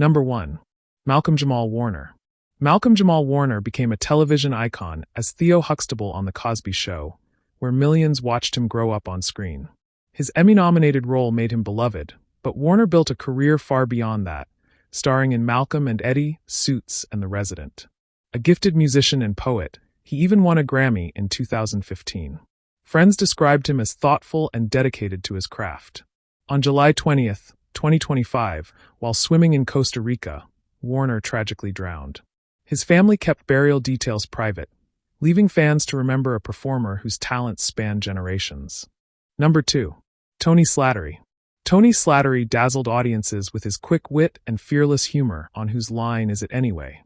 Number 1. Malcolm-Jamal Warner. Malcolm-Jamal Warner became a television icon as Theo Huxtable on The Cosby Show, where millions watched him grow up on screen. His Emmy-nominated role made him beloved, but Warner built a career far beyond that, starring in Malcolm and Eddie, Suits, and The Resident. A gifted musician and poet, he even won a Grammy in 2015. Friends described him as thoughtful and dedicated to his craft. On July 20, 2025, while swimming in Costa Rica, Warner tragically drowned. His family kept burial details private, leaving fans to remember a performer whose talents spanned generations. Number 2. Tony Slattery. Tony Slattery dazzled audiences with his quick wit and fearless humor on Whose Line Is It Anyway?,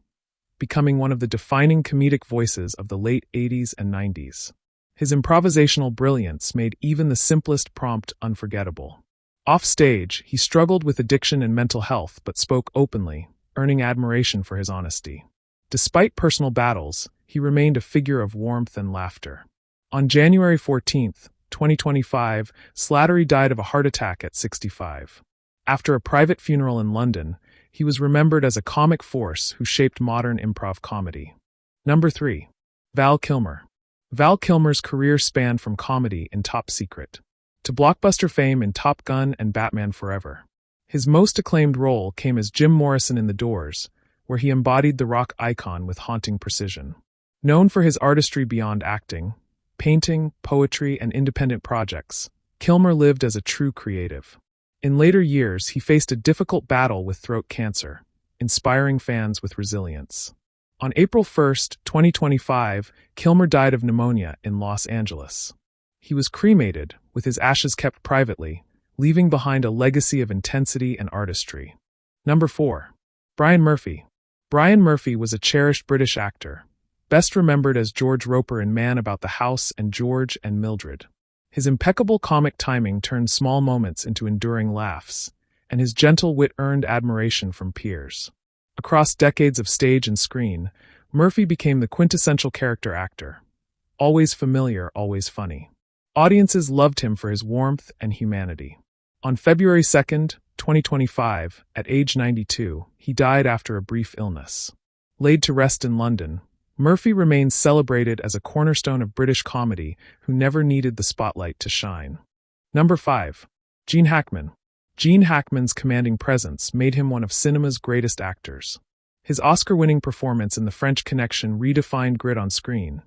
becoming one of the defining comedic voices of the late 80s and 90s. His improvisational brilliance made even the simplest prompt unforgettable. Off stage, he struggled with addiction and mental health but spoke openly, earning admiration for his honesty. Despite personal battles, he remained a figure of warmth and laughter. On January 14, 2025, Slattery died of a heart attack at 65. After a private funeral in London, he was remembered as a comic force who shaped modern improv comedy. Number 3. Val Kilmer. Val Kilmer's career spanned from comedy in Top Secret to blockbuster fame in Top Gun and Batman Forever. His most acclaimed role came as Jim Morrison in The Doors, where he embodied the rock icon with haunting precision. Known for his artistry beyond acting, painting, poetry, and independent projects, Kilmer lived as a true creative. In later years, he faced a difficult battle with throat cancer, inspiring fans with resilience. On April 1, 2025, Kilmer died of pneumonia in Los Angeles. He was cremated, with his ashes kept privately, leaving behind a legacy of intensity and artistry. Number 4. Brian Murphy. Brian Murphy was a cherished British actor, best remembered as George Roper in Man About the House and George and Mildred. His impeccable comic timing turned small moments into enduring laughs, and his gentle wit earned admiration from peers. Across decades of stage and screen, Murphy became the quintessential character actor. Always familiar, always funny. Audiences loved him for his warmth and humanity. On February 2, 2025, at age 92, he died after a brief illness. Laid to rest in London, Murphy remains celebrated as a cornerstone of British comedy who never needed the spotlight to shine. Number 5. Gene Hackman. Gene Hackman's commanding presence made him one of cinema's greatest actors. His Oscar-winning performance in The French Connection redefined grit on screen,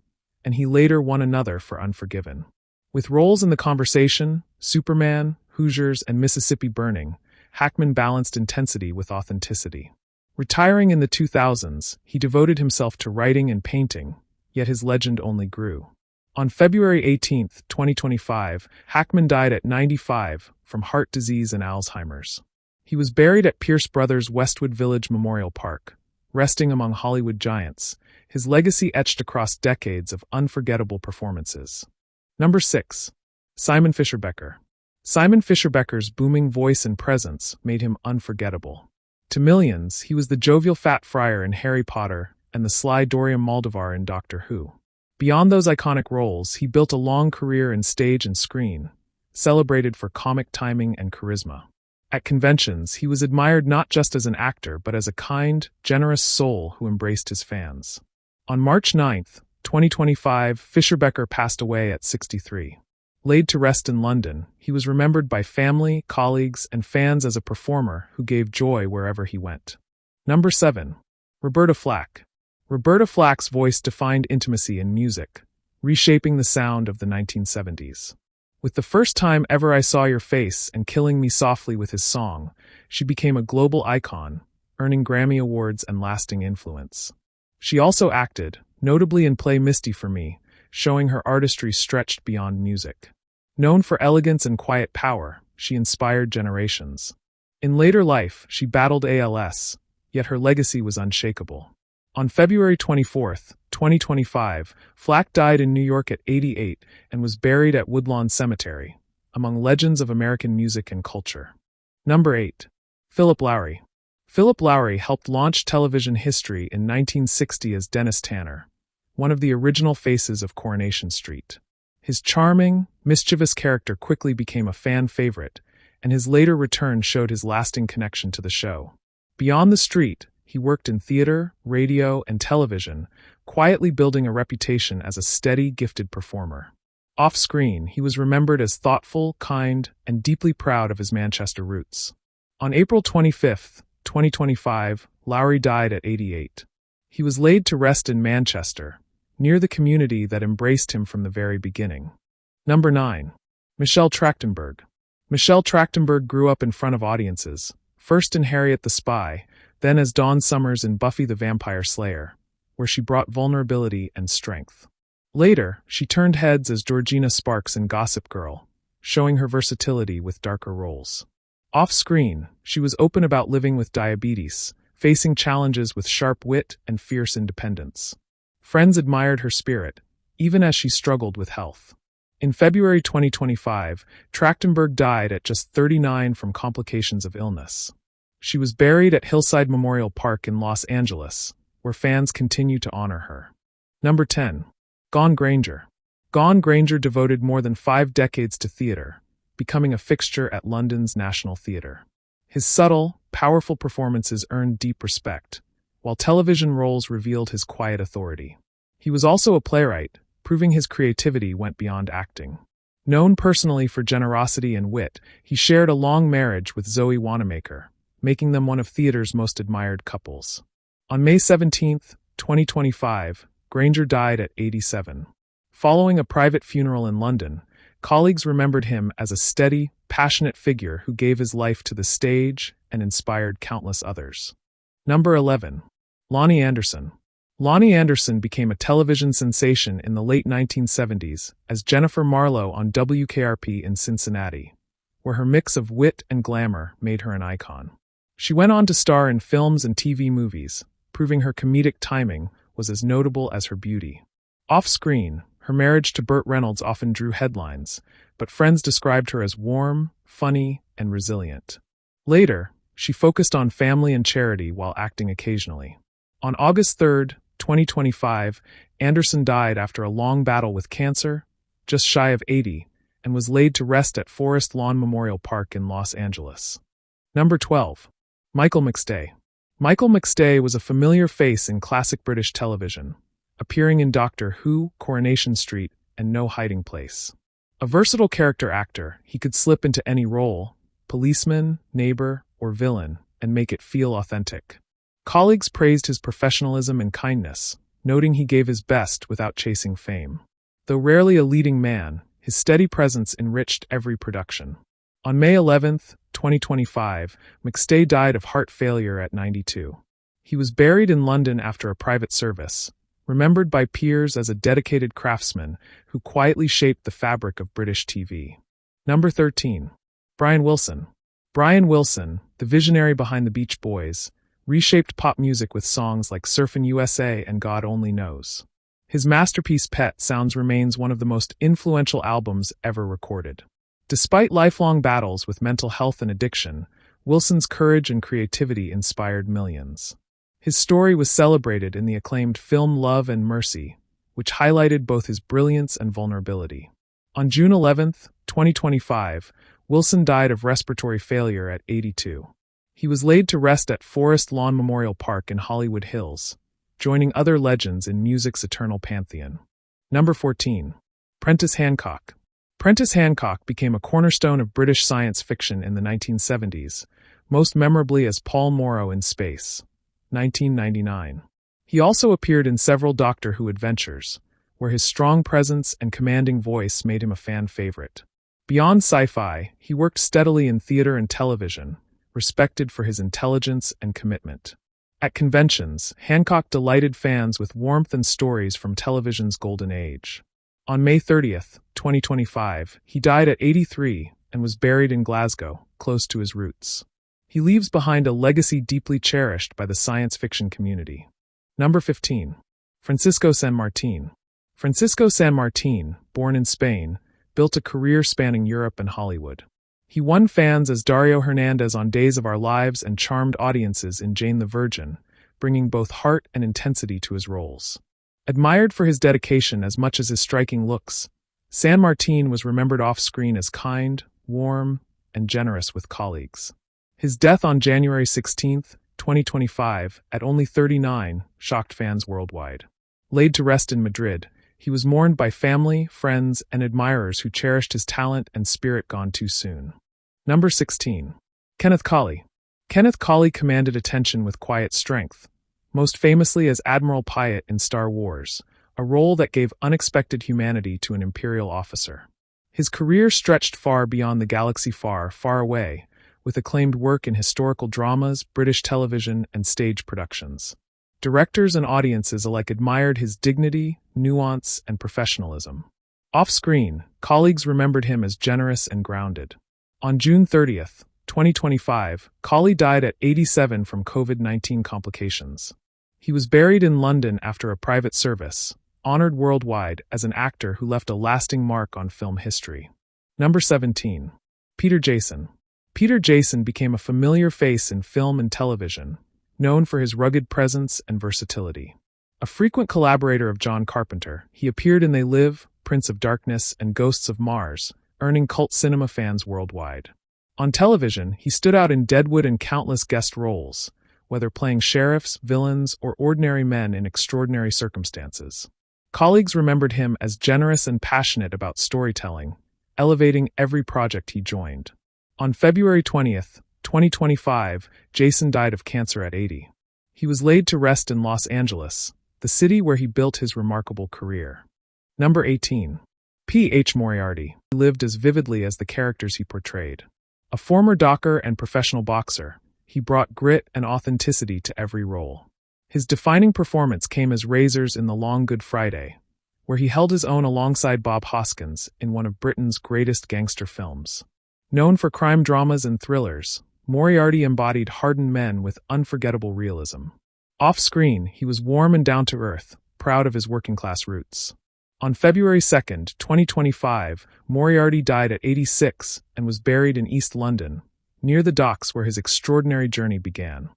and he later won another for Unforgiven. With roles in The Conversation, Superman, Hoosiers, and Mississippi Burning, Hackman balanced intensity with authenticity. Retiring in the 2000s, he devoted himself to writing and painting, yet his legend only grew. On February 18, 2025, Hackman died at 95 from heart disease and Alzheimer's. He was buried at Pierce Brothers Westwood Village Memorial Park, resting among Hollywood giants, his legacy etched across decades of unforgettable performances. Number 6. Simon Fisher-Becker. Simon Fisher-Becker's booming voice and presence made him unforgettable. To millions, he was the jovial fat friar in Harry Potter and the sly Dorian Moldavar in Doctor Who. Beyond those iconic roles, he built a long career in stage and screen, celebrated for comic timing and charisma. At conventions, he was admired not just as an actor but as a kind, generous soul who embraced his fans. On March 9, 2025, Fisher-Becker passed away at 63. Laid to rest in London, he was remembered by family, colleagues, and fans as a performer who gave joy wherever he went. Number 7. Roberta Flack. Roberta Flack's voice defined intimacy in music, reshaping the sound of the 1970s. With The First Time Ever I Saw Your Face and Killing Me Softly with his song, she became a global icon, earning Grammy Awards and lasting influence. She also acted, notably in Play Misty for Me, showing her artistry stretched beyond music. Known for elegance and quiet power, she inspired generations. In later life, she battled ALS, yet her legacy was unshakable. On February 24, 2025, Flack died in New York at 88 and was buried at Woodlawn Cemetery, among legends of American music and culture. Number 8. Philip Lowrie. Philip Lowrie helped launch television history in 1960 as Dennis Tanner, one of the original faces of Coronation Street. His charming, mischievous character quickly became a fan favorite, and his later return showed his lasting connection to the show. Beyond the street, he worked in theater, radio, and television, quietly building a reputation as a steady, gifted performer. Off-screen, he was remembered as thoughtful, kind, and deeply proud of his Manchester roots. On April 25, 2025, Lowrie died at 88. He was laid to rest in Manchester, near the community that embraced him from the very beginning. Number 9. Michelle Trachtenberg. Michelle Trachtenberg grew up in front of audiences, first in Harriet the Spy, then as Dawn Summers in Buffy the Vampire Slayer, where she brought vulnerability and strength. Later, she turned heads as Georgina Sparks in Gossip Girl, showing her versatility with darker roles. Off-screen, she was open about living with diabetes, facing challenges with sharp wit and fierce independence. Friends admired her spirit, even as she struggled with health. In February 2025, Trachtenberg died at just 39 from complications of illness. She was buried at Hillside Memorial Park in Los Angeles, where fans continue to honor her. Number 10. Gawn Grainger. Gawn Grainger devoted more than 5 decades to theater, becoming a fixture at London's National Theatre. His subtle, powerful performances earned deep respect, while television roles revealed his quiet authority. He was also a playwright, proving his creativity went beyond acting. Known personally for generosity and wit, he shared a long marriage with Zoe Wanamaker, making them one of theater's most admired couples. On May 17, 2025, Grainger died at 87. Following a private funeral in London, colleagues remembered him as a steady, passionate figure who gave his life to the stage and inspired countless others. Number 11. Loni Anderson. Loni Anderson became a television sensation in the late 1970s as Jennifer Marlowe on WKRP in Cincinnati, where her mix of wit and glamour made her an icon. She went on to star in films and TV movies, proving her comedic timing was as notable as her beauty. Off-screen, her marriage to Burt Reynolds often drew headlines, but friends described her as warm, funny, and resilient. Later, she focused on family and charity while acting occasionally. On August 3, 2025, Anderson died after a long battle with cancer, just shy of 80, and was laid to rest at Forest Lawn Memorial Park in Los Angeles. Number 12. Michael McStay. Michael McStay was a familiar face in classic British television, appearing in Doctor Who, Coronation Street, and No Hiding Place. A versatile character actor, he could slip into any role, policeman, neighbor, or villain, and make it feel authentic. Colleagues praised his professionalism and kindness, noting he gave his best without chasing fame. Though rarely a leading man, his steady presence enriched every production. On May 11, 2025, McStay died of heart failure at 92. He was buried in London after a private service, remembered by peers as a dedicated craftsman who quietly shaped the fabric of British TV. Number 13. Brian Wilson. Brian Wilson, the visionary behind the Beach Boys, reshaped pop music with songs like Surfin' USA and God Only Knows. His masterpiece Pet Sounds remains one of the most influential albums ever recorded. Despite lifelong battles with mental health and addiction, Wilson's courage and creativity inspired millions. His story was celebrated in the acclaimed film Love and Mercy, which highlighted both his brilliance and vulnerability. On June 11, 2025, Wilson died of respiratory failure at 82. He was laid to rest at Forest Lawn Memorial Park in Hollywood Hills, joining other legends in music's eternal pantheon. Number 14. Prentis Hancock. Prentis Hancock became a cornerstone of British science fiction in the 1970s, most memorably as Paul Morrow in Space, 1999. He also appeared in several Doctor Who adventures, where his strong presence and commanding voice made him a fan favorite. Beyond sci-fi, he worked steadily in theater and television, respected for his intelligence and commitment. At conventions, Hancock delighted fans with warmth and stories from television's golden age. On May 30, 2025, he died at 83 and was buried in Glasgow, close to his roots. He leaves behind a legacy deeply cherished by the science fiction community. Number 15. Francisco San Martín. Francisco San Martín, born in Spain, built a career spanning Europe and Hollywood. He won fans as Dario Hernandez on Days of Our Lives and charmed audiences in Jane the Virgin, bringing both heart and intensity to his roles. Admired for his dedication as much as his striking looks, San Martín was remembered off-screen as kind, warm, and generous with colleagues. His death on January 16, 2025, at only 39, shocked fans worldwide. Laid to rest in Madrid, he was mourned by family, friends, and admirers who cherished his talent and spirit gone too soon. Number 16. Kenneth Colley. Kenneth Colley commanded attention with quiet strength, most famously as Admiral Pyatt in Star Wars, a role that gave unexpected humanity to an Imperial officer. His career stretched far beyond the galaxy far, far away, with acclaimed work in historical dramas, British television, and stage productions. Directors and audiences alike admired his dignity, nuance, and professionalism. Off-screen, colleagues remembered him as generous and grounded. On June 30, 2025, Colley died at 87 from COVID-19 complications. He was buried in London after a private service, honored worldwide as an actor who left a lasting mark on film history. Number 17. Peter Jason. Peter Jason became a familiar face in film and television, known for his rugged presence and versatility. A frequent collaborator of John Carpenter, he appeared in They Live, Prince of Darkness, and Ghosts of Mars, earning cult cinema fans worldwide. On television, he stood out in Deadwood and countless guest roles, whether playing sheriffs, villains, or ordinary men in extraordinary circumstances. Colleagues remembered him as generous and passionate about storytelling, elevating every project he joined. On February 20, 2025, Jason died of cancer at 80. He was laid to rest in Los Angeles, the city where he built his remarkable career. Number 18. P.H. Moriarty lived as vividly as the characters he portrayed. A former docker and professional boxer, he brought grit and authenticity to every role. His defining performance came as Razors in The Long Good Friday, where he held his own alongside Bob Hoskins in one of Britain's greatest gangster films. Known for crime dramas and thrillers, Moriarty embodied hardened men with unforgettable realism. Off-screen, he was warm and down-to-earth, proud of his working-class roots. On February 2, 2025, Moriarty died at 86 and was buried in East London, near the docks where his extraordinary journey began.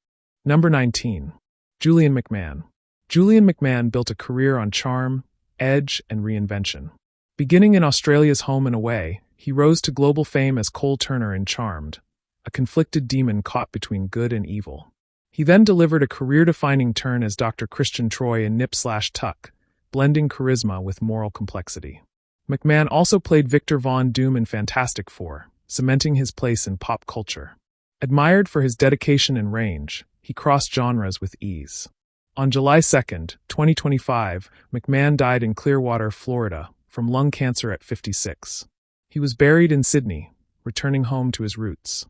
Number 19. Julian McMahon. Julian McMahon built a career on charm, edge, and reinvention. Beginning in Australia's Home and Away, he rose to global fame as Cole Turner in Charmed, a conflicted demon caught between good and evil. He then delivered a career-defining turn as Dr. Christian Troy in Nip/Tuck, blending charisma with moral complexity. McMahon also played Victor Von Doom in Fantastic Four, cementing his place in pop culture. Admired for his dedication and range, he crossed genres with ease. On July 2, 2025, McMahon died in Clearwater, Florida, from lung cancer at 56. He was buried in Sydney, returning home to his roots.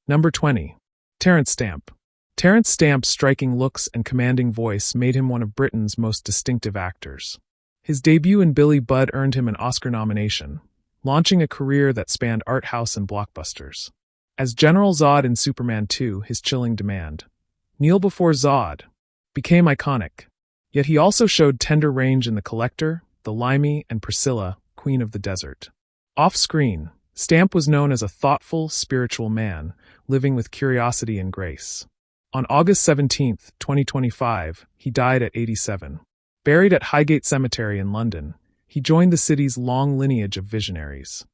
Number 20. Terence Stamp. Terence Stamp's striking looks and commanding voice made him one of Britain's most distinctive actors. His debut in Billy Budd earned him an Oscar nomination, launching a career that spanned art house and blockbusters. As General Zod in Superman 2, His Chilling Demand, Kneel Before Zod, became iconic. Yet he also showed tender range in The Collector, The Limey, and Priscilla, Queen of the Desert. Off-screen, Stamp was known as a thoughtful, spiritual man, living with curiosity and grace. On August 17, 2025, he died at 87. Buried at Highgate Cemetery in London, he joined the city's long lineage of visionaries.